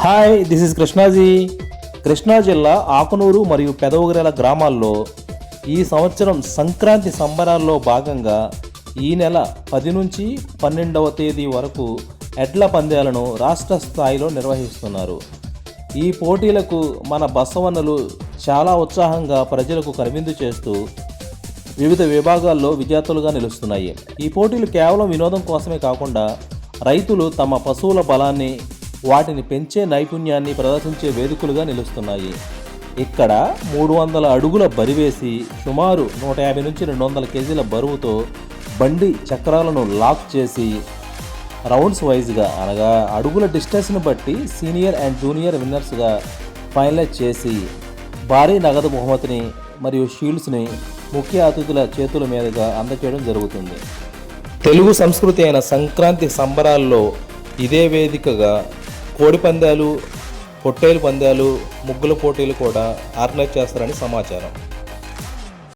Hi, this is Krishnaji. Krishna జిల్లా ఆకునూరు మరియు పెదవుగరెల గ్రామాల్లో ఈ సంవత్సరం సంక్రాంతి సంబరాల్లో భాగంగా ఈ నెల 10 నుంచి 12వ తేదీ వరకు ఎడ్ల పందాలను రాష్ట్ర స్థాయిలో నిర్వహిస్తున్నారు. ఈ పోటీలకు మన బసవన్నలు చాలా ఉత్సాహంగా ప్రజలకు కనువిందు చేస్తూ వివిధ విభాగాల్లో విజేతలుగా నిలుస్తున్నాయి. ఈ పోటీలు కేవలం వినోదం కోసమే కాకుండా రైతులు తమ పశువుల బలాన్ని, వాటిని పెంచే నైపుణ్యాన్ని ప్రదర్శించే వేదికలుగా నిలుస్తున్నాయి. ఇక్కడ 300 అడుగుల బరివేసి సుమారు 150 నుంచి 200 కేజీల బరువుతో బండి చక్రాలను లాక్ చేసి రౌండ్స్ వైజ్గా అనగా అడుగుల డిస్టెన్స్ను బట్టి సీనియర్ అండ్ జూనియర్ విన్నర్స్గా ఫైనలైజ్ చేసి భారీ నగదు బహుమతిని మరియు షీల్డ్స్ని ముఖ్య అతిథుల చేతుల మీదుగా అందచేయడం జరుగుతుంది. తెలుగు సంస్కృతి అయిన సంక్రాంతి సంబరాల్లో ఇదే వేదికగా కోడి పందాలు, పొట్టేలు పందాలు, ముగ్గుల పోటీలు కూడా ఆర్గనైజ్ చేస్తారని సమాచారం.